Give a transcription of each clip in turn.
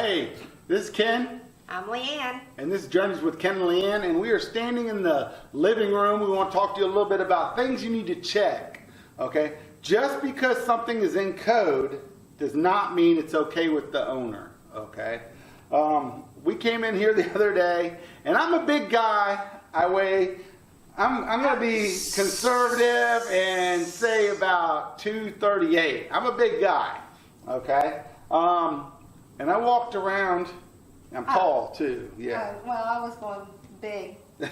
Hey, this is Ken. I'm Leanne. And this is Journeys with Ken and Leanne, and we are standing in the living room. We want to talk to you a little bit about things you need to check. Okay? Just because something is in code does not mean it's okay with the owner. Okay? We came in here the other day, and I'm a big guy. I'm going to be conservative and say about 238. I'm a big guy. Okay? And I walked around. I'm tall too, yeah. Well, I was going big. Well,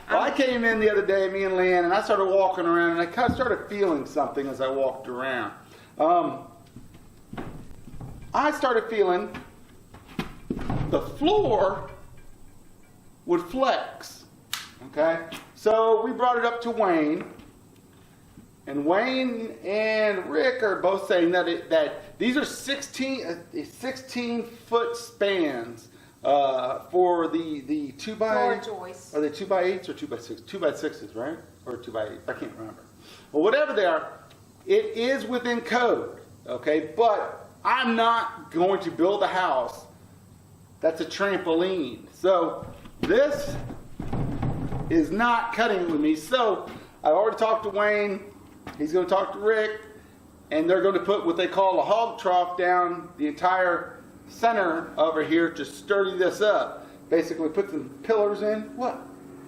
I came in the other day, me and Leanne, and I started walking around, and I kind of started feeling something as I walked around. I started feeling the floor would flex. Okay? So we brought it up to Wayne. And Wayne and Rick are both saying that these are 16-foot spans for the 2x. Floor joists. Are they 2x8s or 2x6? 2x6s, right? Or 2x8? I can't remember. Well, whatever they are, it is within code. Okay, but I'm not going to build a house that's a trampoline. So this is not cutting it with me. So I already talked to Wayne. He's going to talk to Rick, and they're going to put what they call a hog trough down the entire center over here to sturdy this up. Basically put some pillars in. What?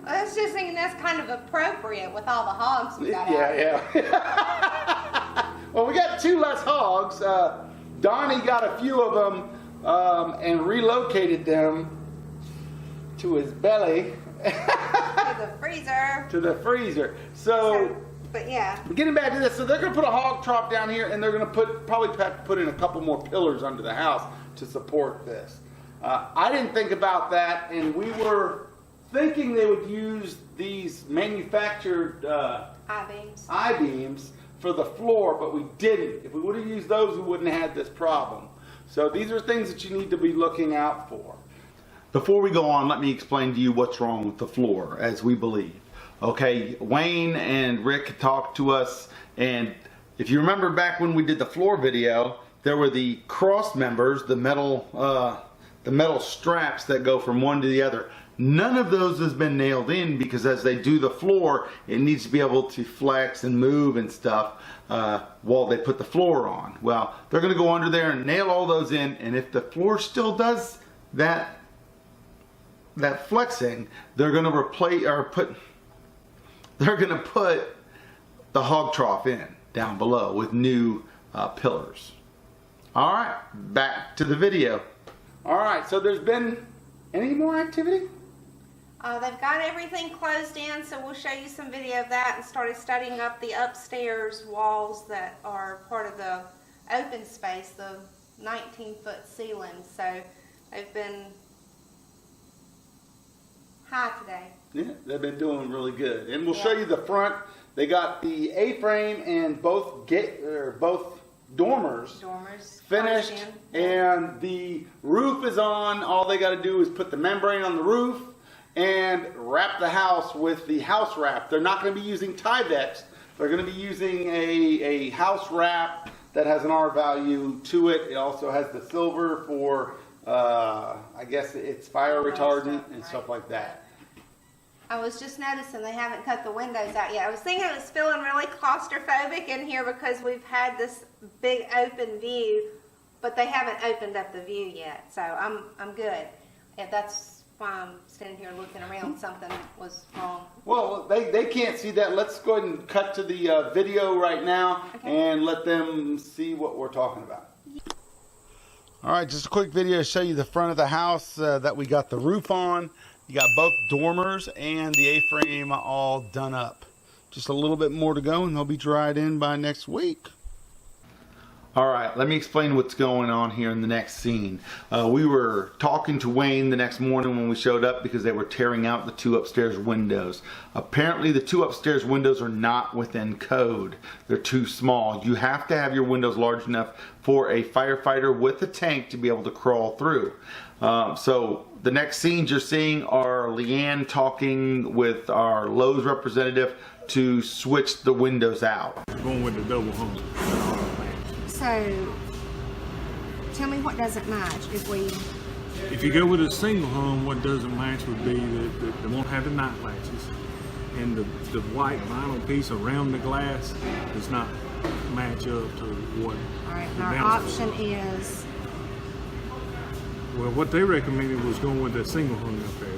I was just thinking that's kind of appropriate with all the hogs we got out. Yeah. Well, we got 2 less hogs. Donnie got a few of them and relocated them to his belly. To the freezer. To the freezer. So but yeah. Getting back to this, so they're going to put a hog trough down here, and they're going to probably have to put in a couple more pillars under the house to support this. I didn't think about that, and we were thinking they would use these manufactured I-beams for the floor, but we didn't. If we would have used those, we wouldn't have had this problem. So these are things that you need to be looking out for. Before we go on, let me explain to you what's wrong with the floor, as we believe. Okay, Wayne and Rick talked to us, and if you remember back when we did the floor video, there were the cross members, the metal straps that go from one to the other. None of those has been nailed in because as they do the floor, it needs to be able to flex and move and stuff while they put the floor on. Well, they're going to go under there and nail all those in, and if the floor still does that flexing, they're going to replace or put. They're going to put the hog trough in down below with new pillars. All right, back to the video. All right, so there's been any more activity? They've got everything closed in, so we'll show you some video of that, and started studying up the upstairs walls that are part of the open space, the 19-foot ceiling. So they've been high today. Yeah, they've been doing really good, and we'll show you the front. They got the A-frame and both dormers finished, and the roof is on. All they got to do is put the membrane on the roof and wrap the house with the house wrap. They're not going to be using Tyvek. They're going to be using a house wrap that has an R value to it. It also has the silver for, I guess it's fire retardant and stuff like that. I was just noticing they haven't cut the windows out yet. I was thinking it was feeling really claustrophobic in here because we've had this big open view, but they haven't opened up the view yet. So I'm good. If that's why I'm standing here looking around, something was wrong. Well, they can't see that. Let's go ahead and cut to the video right now and let them see what we're talking about. All right, just a quick video to show you the front of the house that we got the roof on. You got both dormers and the A-frame all done up. Just a little bit more to go and they'll be dried in by next week. Alright, let me explain what's going on here in the next scene. We were talking to Wayne the next morning when we showed up because they were tearing out the 2 upstairs windows. Apparently the 2 upstairs windows are not within code. They're too small. You have to have your windows large enough for a firefighter with a tank to be able to crawl through. So the next scenes you're seeing are Leanne talking with our Lowe's representative to switch the windows out. Going with the double hung. So tell me what doesn't match If you go with a single hung, what doesn't match would be that they won't have the night latches, and the white vinyl piece around the glass does not match up to what. All right, the our mounts option is. Well, what they recommended was going with that single hung up there.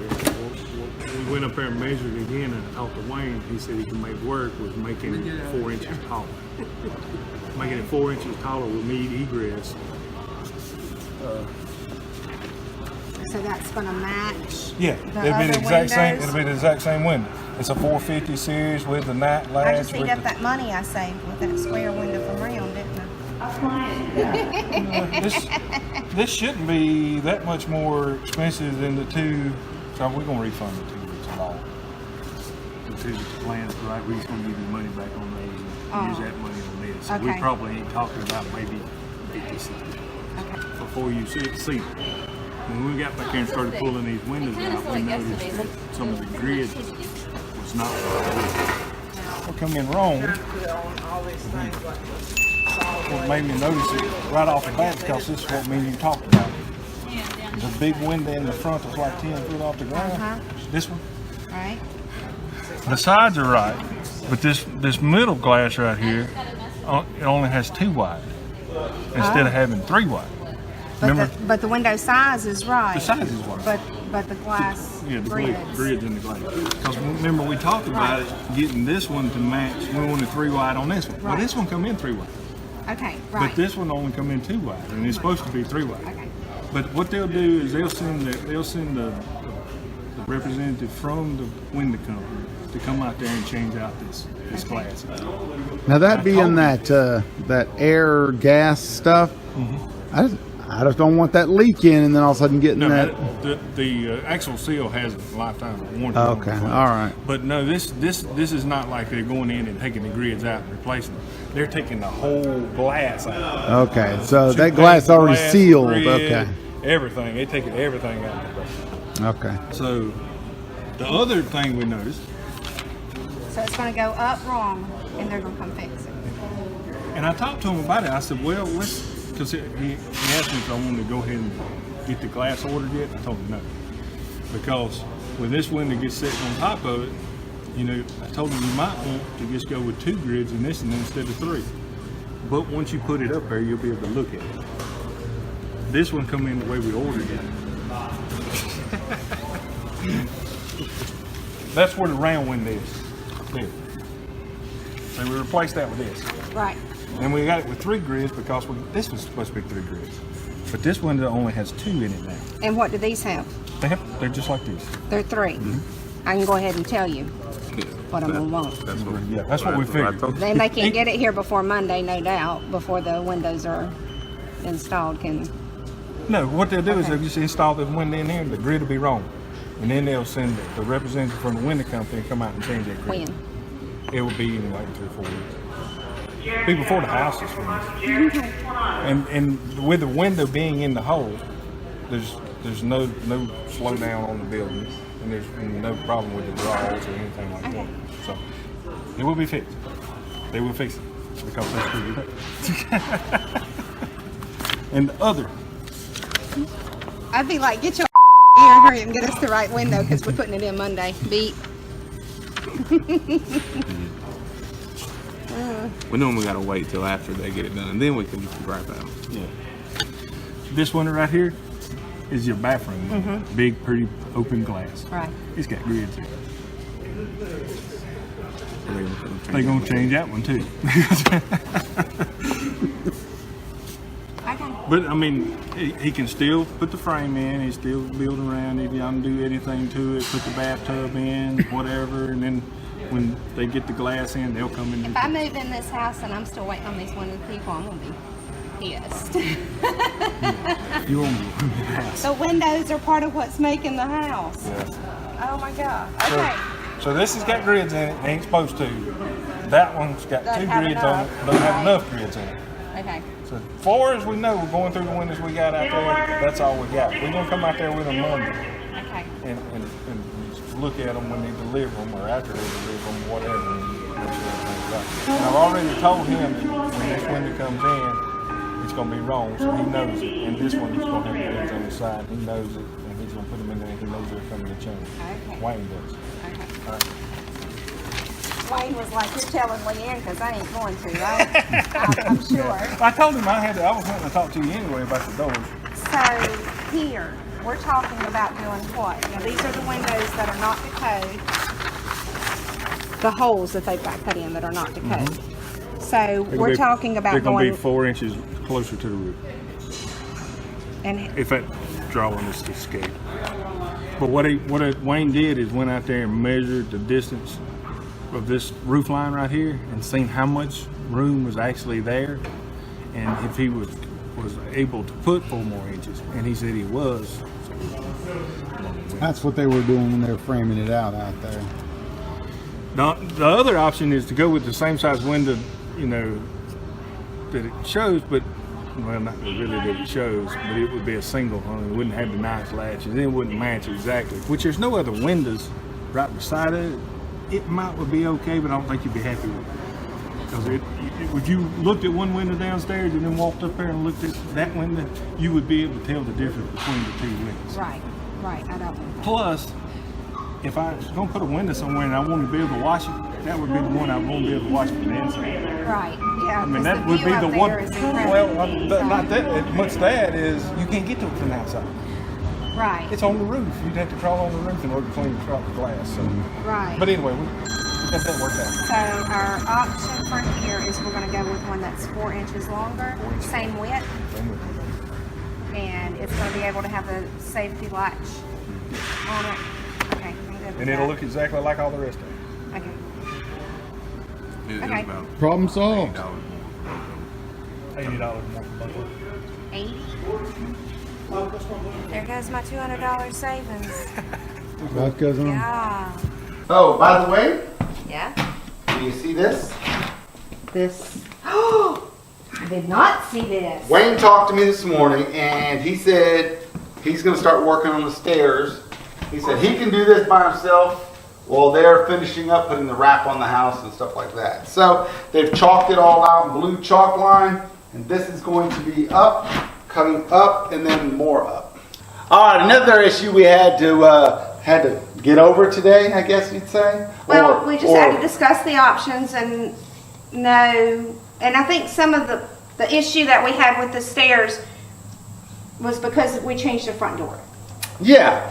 We went up there and measured it again, and I talked to Wayne. He said he could make work with making it 4 inches taller. Making it 4 inches taller would need egress. So that's going to match. Yeah, it'd be the exact same. It'll be the exact same window. It's a 450 series with the night latch. I just eat up that money I saved with that square window from round, didn't I? This shouldn't be that much more expensive than the two. So we're gonna refund the two. It's a lot. The two plans, right? We're just going to give you money back on those and use that money on this. So we Okay. probably ain't talking about maybe 50 cents. Okay. Before you see it. When we got back there and started pulling these windows out, we noticed that some of the grid was not right. What come in wrong? What made me notice it right off the bat because this is what me and you talked about. There's a big window in the front that's like 10 foot off the ground. This one. All right. The sides are right, but this middle glass right here, it only has 2 wide instead of having 3 wide. But the window size is right. The size is right. But the glass Yeah, the grids. grids in the glass. Because remember we talked about it, getting this one to match. We wanted 3 wide on this one. Well, Right. this one come in 3 wide. Okay, right. But this one only come in 2 wide, and it's supposed to be 3 wide. Okay. But what they'll do is they'll send the representative from the window company to come out there and change out this glass. Now that being that air gas stuff, I just don't want that leak in, and then all of a sudden getting No, that. the actual seal has a lifetime warranty. on Okay, the glass. all right. But no, this is not like they're going in and taking the grids out and replacing them. They're taking the whole glass out. Okay, so that glass already Glass, sealed. grid, Okay, everything. They taking everything out of the glass. okay. So the other thing we noticed, So it's going to go up wrong, and they're going to come fix it. and I talked to him about it. I said, well, because he asked me if I wanted to go ahead and get the glass ordered yet. I told him no, because when this window gets sitting on top of it, you know, I told him you might want to just go with 2 grids in this one instead of 3. But once you put it up there, you'll be able to look at it. This one come in the way we ordered it. That's where the round window is. There. So we replaced that with this. Right. And we got it with 3 grids because this was supposed to be 3 grids. But this window only has 2 in it now. And what do these have? They're just like these. They're 3. I can go ahead and tell you what I'm going to want. That's what we figured. Then they can't get it here before Monday, no doubt, before the windows are installed. No, what they'll do is they'll just install the window in here and the grid will be wrong. And then they'll send the representative from the window company to come out and change that grid. When? It will be in like 3 or 4 weeks. Be before the house is finished. And with the window being in the hole, there's no slowdown on the building, and there's no problem with the drawers or anything like that. So it will be fixed. They will fix it because that's who you do. And the other, I'd be like, get your here, hurry and get us the right window because we're putting it in Monday. Beat. We normally gotta wait till after they get it done, and then we can drive out. yeah, this one right here is your bathroom. Big, pretty open glass. Right. It's got grids in it. They're gonna change that one too. Okay. But I mean, he can still put the frame in. He still build around it. You don't do anything to it. Put the bathtub in, whatever, and then when they get the glass in, they'll come in. If I move in this house and I'm still waiting on these window people, I'm going to be pissed. You won't be in the house. The windows are part of what's making the house. Yeah. Oh my God. Okay. So this has got grids in it. They ain't supposed to. That one's got Doesn't 2 have grids on it. enough. Doesn't have Right. enough grids in it. Okay. So far as we know, we're going through the windows we got out there. That's all we got. We're gonna come out there with them Monday Okay. and look at them when they deliver them or after they deliver them, whatever. And make sure everything's right. And I've already told him that when this window comes in, it's going to be wrong, so he knows it. And this one, he's going to have the windows on the side. He knows it, and he's going to put them in there, and he knows they're coming to change. Okay. Wayne does. Okay. All right. Wayne was like, "You're telling Leanne because I ain't going to." I'm sure. I told him I was wanting to talk to you anyway about the doors. So here, we're talking about doing what? Now these are the windows that are not to code. The holes that they've got cut in that are not to code. So we're talking about they're going to be going 4 inches closer to the roof. and If that drawing is to scale. But what Wayne did is went out there and measured the distance of this roof line right here and seen how much room was actually there, and if he was able to put 4 more inches, and he said he was. That's what they were doing when they were framing it out there. Now, the other option is to go with the same size window, you know, that it shows, but well, not really that it shows, but it would be a single hung. It wouldn't have the nice latches, and it wouldn't match exactly. Which there's no other windows right beside it. It might would be okay, but I don't think you'd be happy with it. Because if you looked at one window downstairs and then walked up there and looked at that window, you would be able to tell the difference between the 2 windows. right. I don't know. Plus, if I was going to put a window somewhere and I wanted to be able to watch it, that would be the one I won't be able to watch from the inside. Right. Yeah. I mean, 'cause that would view be up the there one. is incredible. Well, not that much. That is, you can't get to it from the outside. Right. It's on the roof. You'd have to crawl on the roof in order to clean the glass. So. Right. But anyway, we got that worked out. So our option for here is we're going to go with one that's 4 inches longer, same width, and it's going to be able to have a safety latch on it. Okay. I'm good with And it'll that. look exactly like all the rest of it. Okay. It is Okay. about Problem solved. $8 $80 more for both of them. 80. There goes my $200 savings. Life goes on. Yeah. Oh, by the way, Yeah. do you see this? This. Oh, I did not see this. Wayne talked to me this morning, and he said he's going to start working on the stairs. He said he can do this by himself while they're finishing up putting the wrap on the house and stuff like that. So they've chalked it all out in blue chalk line, and this is going to be up, coming up, and then more up. All right, another issue we had to get over today, I guess you'd say. Well, we just had to discuss the options and know, and I think some of the issue that we had with the stairs was because we changed the front door. Yeah.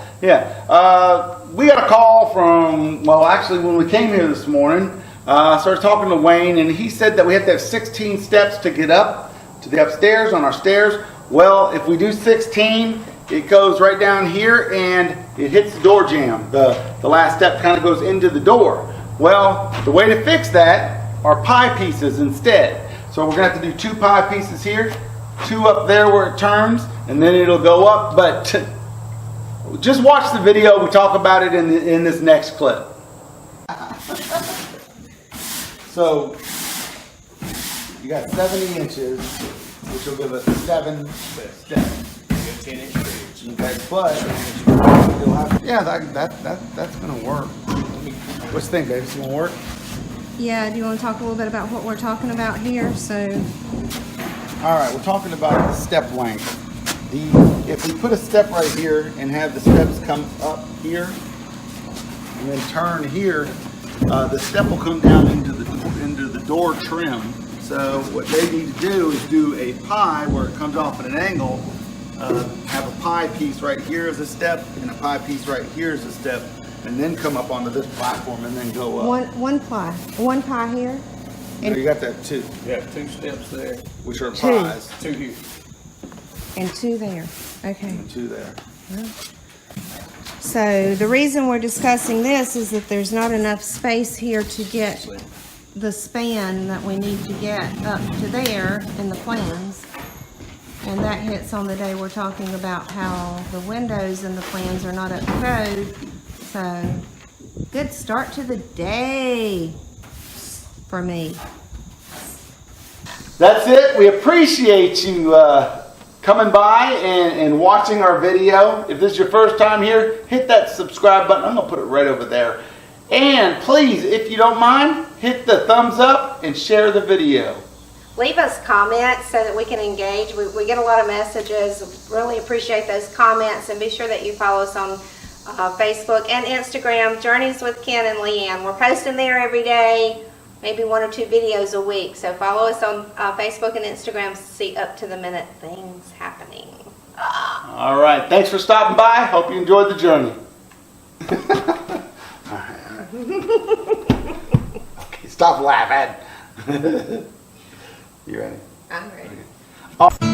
We got a call from, well, actually, when we came here this morning, I started talking to Wayne, and he said that we have to have 16 steps to get up to the upstairs on our stairs. Well, if we do 16, it goes right down here, and it hits the door jamb. The last step kind of goes into the door. Well, the way to fix that are pie pieces instead. So we're going to have to do 2 pie pieces here, 2 up there where it turns, and then it'll go up, but just watch the video. We talk about it in this next clip. So you got 70 inches, which will give us 7 steps. Okay, but you'll have, yeah, that's gonna work. What you think, baby? It's gonna work? Yeah, do you want to talk a little bit about what we're talking about here? So, All right, we're talking about the step length. If we put a step right here and have the steps come up here and then turn here, the step will come down into the door trim. So what they need to do is do a pie where it comes off at an angle. Have a pie piece right here as a step and a pie piece right here as a step, and then come up onto this platform and then go up. one pie here. So you got that too, Yeah, 2 steps there. which are 2. pies. 2 here. And 2 there. Okay. And 2 there. So the reason we're discussing this is that there's not enough space here to get the span that we need to get up to there in the plans. And that hits on the day we're talking about how the windows in the plans are not up to code. So, good start to the day for me. That's it. We appreciate you coming by and watching our video. If this is your first time here, hit that subscribe button. I'm going to put it right over there. And please, if you don't mind, hit the thumbs up and share the video. leave us comments so that we can engage. We get a lot of messages. Really appreciate those comments, and be sure that you follow us on Facebook and Instagram, Journeys with Ken and Leanne. We're posting there every day, maybe 1 or 2 videos a week. So follow us on Facebook and Instagram to see up-to-the-minute things happening. All right. Thanks for stopping by. Hope you enjoyed the journey. All right. Okay, stop laughing. You ready? I'm ready. Okay.